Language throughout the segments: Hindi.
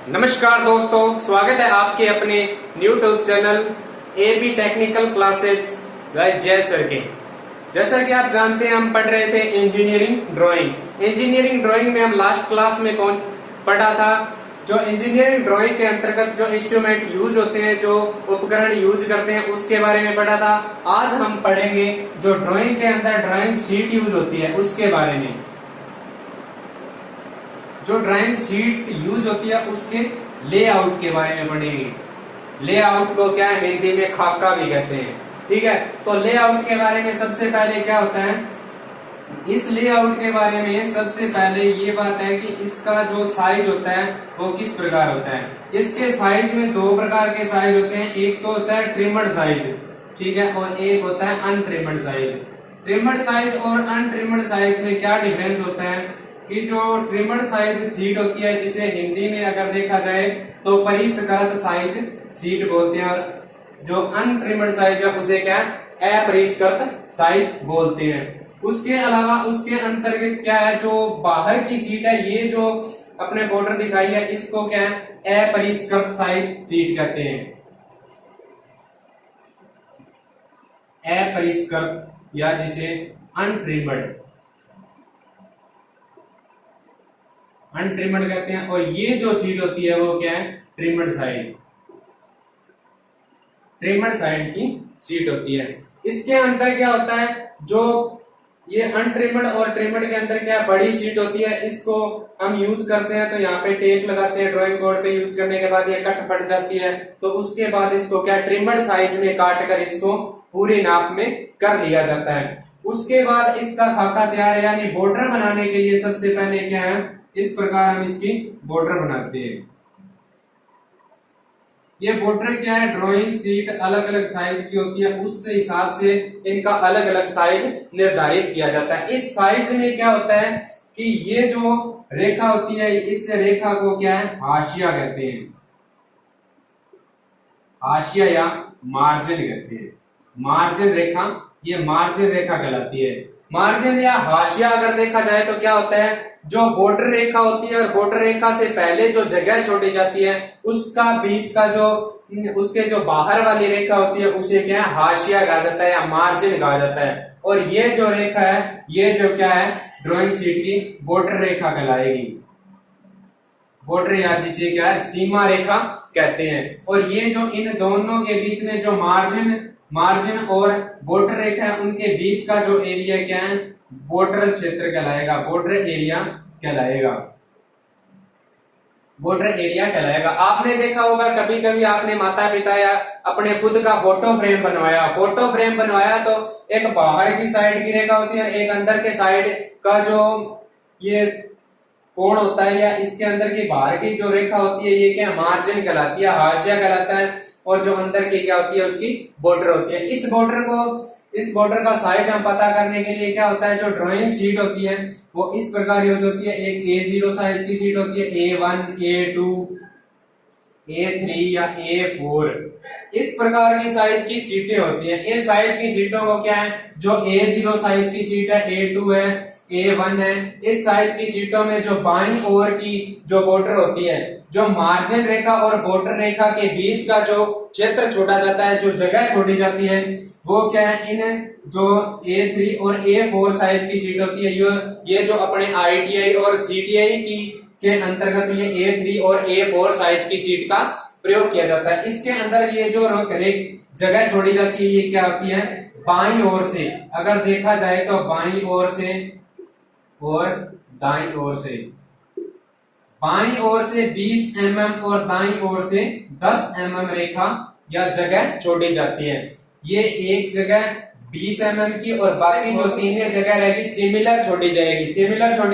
नमस्कार दोस्तों, स्वागत है आपके अपने YouTube channel AB technical classes by Jay sir के। जैसा कि आप जानते हैं, हम पढ़ रहे थे इंजीनियरिंग ड्राइंग। इंजीनियरिंग ड्राइंग में हम लास्ट क्लास में पढ़ा था जो इंजीनियरिंग ड्राइंग के अंतर्गत जो इंस्ट्रूमेंट यूज होते हैं, जो उपकरण यूज करते हैं, उसके बारे में पढ़ा था। आज हम पढ़ेंगे जो ड्राइंग के अंदर ड्राइंग शीट यूज होती है उसके बारे में। जो ड्राइंग शीट यूज होती है उसके लेआउट के बारे में पढ़ेंगे। लेआउट को क्या हिंदी में खाका भी कहते हैं, ठीक है। तो लेआउट के बारे में सबसे पहले क्या होता है, इस लेआउट के बारे में सबसे पहले ये बात है कि इसका जो साइज होता है वो किस प्रकार होता है। इसके साइज में दो प्रकार के साइज होते हैं, एक तो होता है ट्रिमड साइज, ठीक है, और एक होता है अनट्रिमड साइज। ट्रिमड साइज और अनट्रिमड साइज में क्या डिफरेंस होता है कि जो ट्रिमड साइज सीट होती है, जिसे हिंदी में अगर देखा जाए तो परिष्कृत साइज सीट बोलते हैं, और जो अनट्रिमड साइज है उसे क्या अपरिष्कृत साइज बोलते हैं। उसके अलावा उसके अंतर्गत क्या है, जो बाहर की सीट है, ये जो अपने बॉर्डर दिखाई है, इसको क्या है अपरिष्कृत साइज सीट कहते हैं। अपरिष्कृत या जिसे अनट्रिमड कहते हैं। और ये जो सीट होती है वो क्या है ट्रिमड साइड की सीट होती है। इसके अंदर क्या होता है, जो ये अनट्रिमड और ट्रिमड के अंदर क्या बड़ी सीट होती है, इसको हम यूज करते हैं तो यहाँ पे टेप लगाते हैं ड्राइंग बोर्ड पे। यूज करने के बाद ये कट फट जाती है, तो उसके बाद इसको क्या ट्रिमड साइज में काट कर इसको पूरी नाप में कर लिया जाता है। उसके बाद इसका खाका तैयार है, यानी बॉर्डर बनाने के लिए सबसे पहले क्या है, इस प्रकार हम इसकी बॉर्डर बनाते हैं। ये बॉर्डर क्या है, ड्राइंग सीट अलग अलग साइज की होती है, उस हिसाब से इनका अलग अलग साइज निर्धारित किया जाता है। इस साइज में क्या होता है कि ये जो रेखा होती है, इस रेखा को क्या है हाशिया कहते हैं, हाशिया या मार्जिन कहते हैं। मार्जिन रेखा, ये मार्जिन रेखा कहलाती है। मार्जिन या हाशिया अगर देखा जाए तो क्या होता है, जो बॉर्डर रेखा होती है और बॉर्डर रेखा से पहले जो जगह छोड़ी जाती है, उसका बीच का जो उसके जो बाहर वाली रेखा होती है उसे क्या है हाशिया कहा जाता है या मार्जिन कहा जाता है। और ये जो रेखा है, ये जो क्या है ड्राइंग शीट की बॉर्डर रेखा कहलाएगी। बॉर्डर या जिसे क्या है सीमा रेखा कहते हैं। और ये जो इन दोनों के बीच में जो मार्जिन और बॉर्डर रेखा है, उनके बीच का जो एरिया क्या है बॉर्डर क्षेत्र कहलाएगा, बॉर्डर एरिया कहलाएगा, बॉर्डर एरिया कहलाएगा। आपने देखा होगा कभी कभी आपने माता पिता या अपने खुद का फोटो फ्रेम बनवाया तो एक बाहर की साइड की रेखा होती है, एक अंदर के साइड का जो ये कोण होता है, या इसके अंदर की बाहर की जो रेखा होती है, ये क्या मार्जिन कहलाती है, हाशिया कहलाता है। और जो अंदर की क्या होती है उसकी बॉर्डर होती है। इस बॉर्डर का साइज हम पता करने के लिए क्या होता है, जो ड्राइंग शीट होती है वो इस प्रकार यूज होती है। एक A0 साइज की शीट होती है, A1, A2, A3 या A4, इस प्रकार की साइज की सीटें होती हैं। इन साइज की सीटों को क्या है, जो A0 साइज की सीट है, A2 है, A1 है, इस साइज की सीटों में जो बाईं ओर की जो बॉर्डर होती है, जो मार्जिन रेखा और बॉर्डर रेखा के बीच का जो क्षेत्र छोड़ा जाता है, जो जगह छोड़ी जाती है, वो क्या है इन जो A3 और A4 साइज की सीट होती है, ये जो अपने ITI और CTI की के अंतर्गत ये A3 और A4 साइज की सीट का प्रयोग किया जाता है। इसके अंदर ये जो जगह छोड़ी जाती है, ये क्या होती है बाईं ओर से, अगर देखा जाए तो बाईं ओर से और दाईं ओर से, बाईं ओर से 20 mm और दाईं ओर से 10 mm रेखा या जगह छोड़ी जाती है। ये एक जगह 20 mm की और बाकी जो तीन जगह रहेगी सिमिलर छोड़ी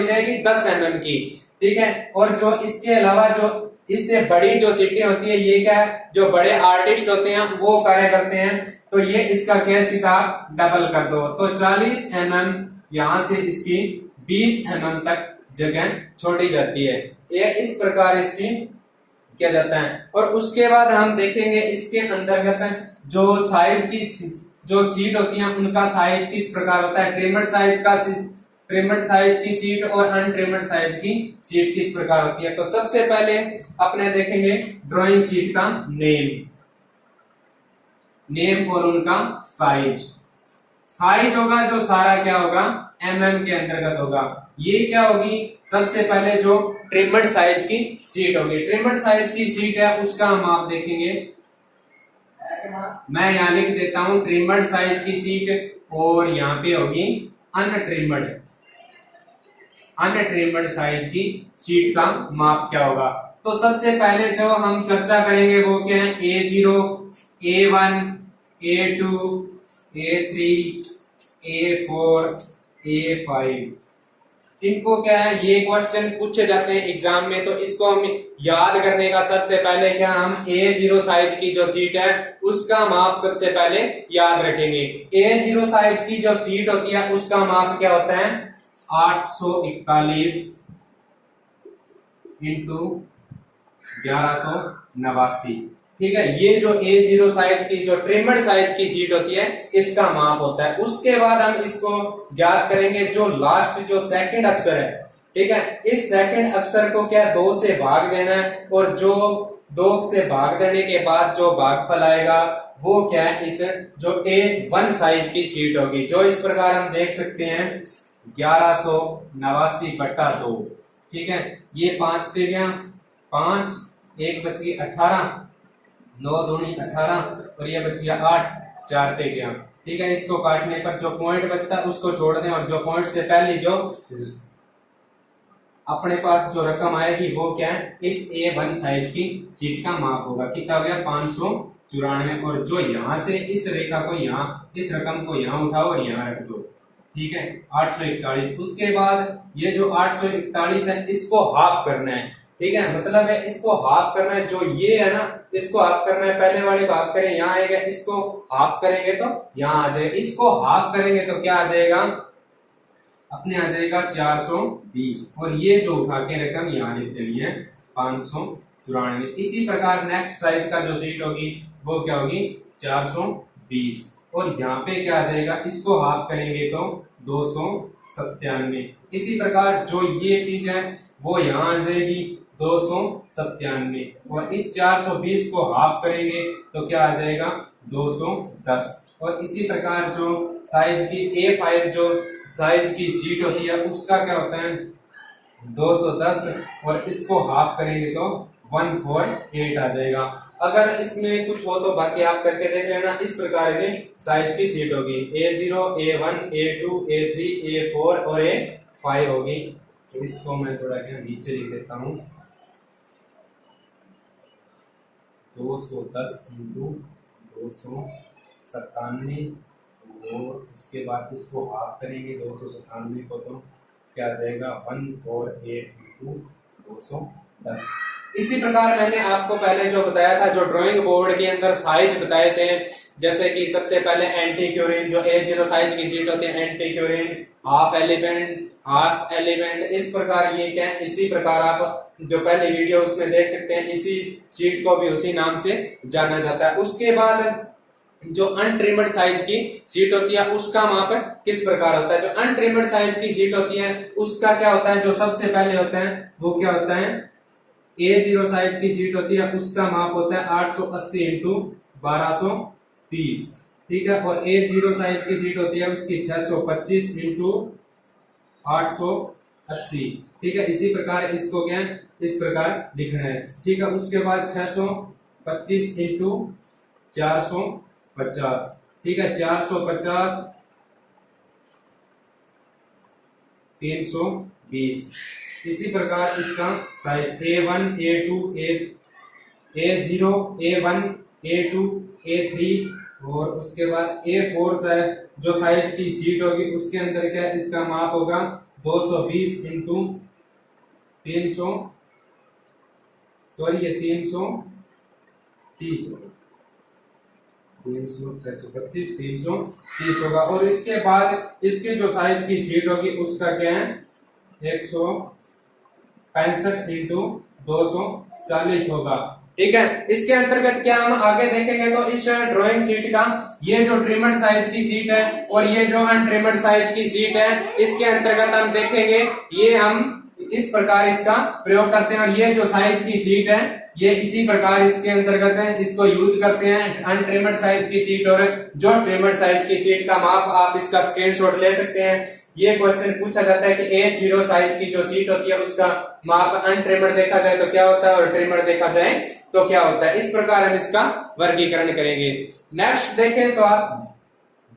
जाएगी 10 mm की, ठीक है। और जो इसके अलावा जो इससे बड़ी जो सीटें होती है, ये क्या है जो बड़े आर्टिस्ट होते हैं वो कार्य करते हैं, तो ये इसका केस किताब डबल कर दो, तो 40 mm यहां से इसकी 20 mm तक जगह छोड़ी जाती है। ये इस प्रकार इसकी किया जाता है। और उसके बाद हम देखेंगे इसके अंतर्गत जो साइज की जो सीट होती है उनका साइज किस प्रकार होता है। ट्रिमड साइज का ट्रिमड साइज की सीट और अनट्रिमड साइज की सीट किस प्रकार होती है। तो सबसे पहले अपने देखेंगे ड्राइंग सीट का नेम और उनका साइज। साइज होगा जो सारा क्या होगा mm के अंतर्गत होगा। ये क्या होगी, सबसे पहले जो ट्रिमड साइज की सीट होगी, ट्रिमड साइज की सीट है उसका हम आप देखेंगे, मैं यहां लिख देता हूं ट्रिमड साइज की सीट, और यहां पे होगी अनट्रिमड साइज की सीट का माप क्या होगा। तो सबसे पहले जो हम चर्चा करेंगे वो क्या है, A0, A1, A2, A3, A4, A5। इनको क्या है, ये क्वेश्चन पूछे जाते हैं एग्जाम में, तो इसको हम याद करने का सबसे पहले क्या, हम A0 साइज की जो सीट है उसका माप सबसे पहले याद रखेंगे। A0 साइज की जो सीट होती है उसका माप क्या होता है, 841 इंटू 1189। ठीक है, ये जो A0 साइज की जो ट्रिमड साइज की सीट होती है इसका माप होता है। उसके बाद हम इसको ज्ञात करेंगे जो लास्ट जो सेकंड अक्षर है, ठीक है, इस सेकंड अक्षर को क्या 2 से भाग देना है, और जो 2 से भाग देने के बाद जो भागफल आएगा वो क्या है, इस जो A1 साइज की सीट होगी, जो इस प्रकार हम देख सकते हैं 1189/2। ठीक है, ये 5 पे गया, 5 1 बच गई 18, 9 दूनी 18, और ये बच गया 8, 4 पे गया। ठीक है, इसको काटने पर जो पॉइंट बचता है उसको छोड़ दें, और जो पॉइंट से पहले जो अपने पास जो रकम आएगी वो क्या है, इस A1 साइज की सीट का माप होगा। कितना हो गया, 594, और जो यहां से इस रेखा को यहाँ, इस रकम को यहाँ उठाओ और यहाँ रख दो। ठीक है, 841। उसके बाद ये जो 841 है इसको हाफ करना है। ठीक है, मतलब है इसको हाफ करना है, जो ये है ना इसको हाफ करना है, पहले वाले को हाफ करें यहाँ आएगा, इसको हाफ करेंगे तो यहाँ आ जाएगा, इसको हाफ करेंगे तो क्या आ जाएगा, अपने आ जाएगा 420, और ये जो उठा के रकम यहाँ लिख देनी है 594। इसी प्रकार नेक्स्ट साइज का जो सीट होगी वो क्या होगी 420, और यहाँ पे क्या आ जाएगा, इसको हाफ करेंगे तो 297। इसी प्रकार जो ये चीज है वो यहाँ आ जाएगी 297, और इस 420 को हाफ करेंगे तो क्या आ जाएगा 210। और इसी प्रकार जो साइज की A5 जो साइज की सीट होती है उसका क्या होता है 210, और इसको हाफ करेंगे तो 148 आ जाएगा। अगर इसमें कुछ हो तो बाकी आप करके देख लेना। इस प्रकार की साइज की सीट होगी, A0, A1, A2, A3, A4 और A5 होगी। तो इसको मैं थोड़ा क्या नीचे लिख देता हूँ, 210 इंटू 297, और उसके बाद इसको हाफ करेंगे 297 को, तो क्या आ जाएगा 148 इंटू 210। इसी प्रकार मैंने आपको पहले जो बताया था, जो ड्राइंग बोर्ड के अंदर साइज बताए थे, जैसे कि सबसे पहले एंटी क्यूरिन जो A0 साइज की सीट होती है, एंटी क्यूरिन, हाफ एलिमेंट, इस प्रकार ये क्या है, इसी प्रकार आप जो पहले वीडियो उसमें देख सकते हैं, इसी सीट को भी उसी नाम से जाना जाता है। उसके बाद जो अनट्रिमड साइज की सीट होती है उसका माप किस प्रकार होता है। जो अनट्रिमड साइज की सीट होती है उसका क्या होता है, जो सबसे पहले होता है वो क्या होता है, A0 साइज की सीट होती है उसका माप होता है 880 इंटू 1230। ठीक है, और A0 साइज की सीट होती है उसकी 625 इंटू 880। ठीक है, इसी प्रकार इसको क्या इस प्रकार लिखना है। ठीक है, उसके बाद 625 इंटू 450। ठीक है, 450 320। इसी प्रकार इसका size A1, A2, A0, A1, A2, A3, और उसके बाद A4 जो साइज की सीट होगी उसके अंदर क्या इसका माप होगा 220 इंटू 300, सॉरी ये 330 होगा, 625 330 होगा। और इसके बाद इसकी जो साइज की सीट होगी उसका क्या है 165 इंटू 240 होगा। ठीक है। इसके अंतर्गत क्या हम आगे देखेंगे तो इस ड्राइंग शीट का ये जो ट्रिमड साइज की शीट है और ये जो अनट्रिमड साइज की शीट है, इसके अंतर्गत हम देखेंगे ये हम इस प्रकार इसका प्रयोग करते हैं। और ये जो साइज की शीट है ये इसी प्रकार इसके अंतर्गत है, इसको यूज करते हैं अनट्रिमड साइज की शीट और जो ट्रिमड साइज की शीट का माप आप इसका स्क्रीनशॉट ले सकते हैं। ये क्वेश्चन पूछा जाता है कि A0 साइज की जो शीट होती है उसका माप अनट्रिमड देखा जाए तो क्या होता है और ट्रिमड देखा जाए तो क्या होता है। इस प्रकार हम इसका वर्गीकरण करेंगे। नेक्स्ट देखें तो आप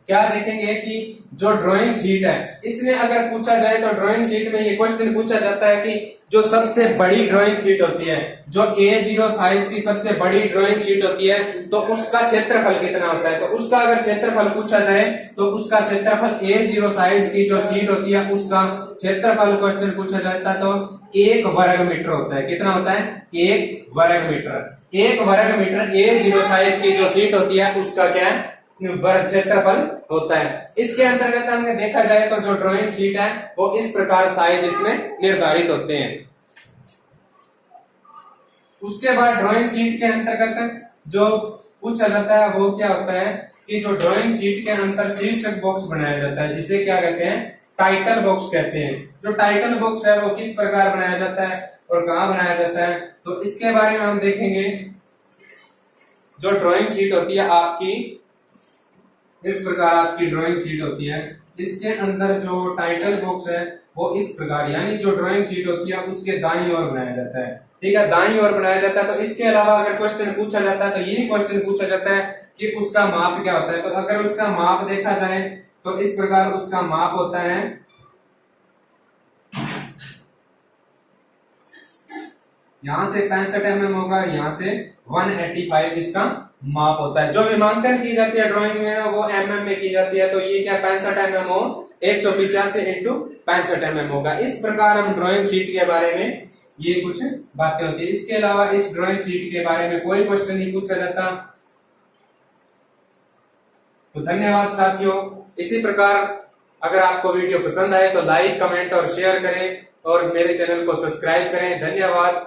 क्या देखेंगे कि जो ड्राइंग शीट है इसमें अगर पूछा जाए तो ड्राइंग शीट में ये क्वेश्चन पूछा जाता है कि जो सबसे बड़ी ड्राइंग शीट होती है, जो A0 साइज की सबसे बड़ी ड्राइंग शीट होती है तो उसका क्षेत्रफल कितना होता है। तो उसका अगर क्षेत्रफल पूछा जाए तो उसका क्षेत्रफल A0 साइज की जो शीट होती है उसका क्षेत्रफल क्वेश्चन पूछा जाता है तो 1 वर्ग मीटर होता है। कितना होता है? 1 वर्ग मीटर। 1 वर्ग मीटर A0 साइज की जो शीट होती है उसका क्या है? वर्ग क्षेत्रफल होता है। इसके अंतर्गत हमने देखा जाए तो जो ड्राइंग शीट है वो इस प्रकार साइज इसमें निर्धारित होते हैं। उसके बाद ड्राइंग शीट के अंतर्गत जो पूछा जाता है वो क्या होता है कि जो ड्राइंग शीट के अंदर शीर्षक बॉक्स बनाया जाता है जिसे क्या कहते हैं? टाइटल बॉक्स कहते हैं। जो टाइटल बॉक्स है वो किस प्रकार बनाया जाता है और कहाँ बनाया जाता है तो इसके बारे में हम देखेंगे। जो ड्राइंग शीट होती है आपकी इस प्रकार आपकी ड्राइंग शीट होती है, इसके अंदर जो टाइटल बॉक्स है वो इस प्रकार, यानी जो ड्राइंग शीट होती है उसके दाईं ओर बनाया जाता है। ठीक है, दाईं ओर बनाया जाता है। तो इसके अलावा अगर क्वेश्चन पूछा जाता है तो ये क्वेश्चन पूछा जाता है कि उसका माप क्या होता है। तो अगर उसका माप देखा जाए तो इस प्रकार उसका माप होता है, यहां से 65 mm होगा, यहां से 185 इसका माप होता है। जो विमांकन की जाती है ड्राइंग में वो mm में की जाती है। तो ये क्या 65 mm हो 185 इंटू 65 mm होगा। इस प्रकार हम ड्राइंग शीट के बारे में ये कुछ बातें होती है। इसके अलावा इस ड्राइंग शीट के बारे में कोई क्वेश्चन नहीं पूछा जाता। तो धन्यवाद साथियों। इसी प्रकार अगर आपको वीडियो पसंद आए तो लाइक, कमेंट और शेयर करें और मेरे चैनल को सब्सक्राइब करें। धन्यवाद।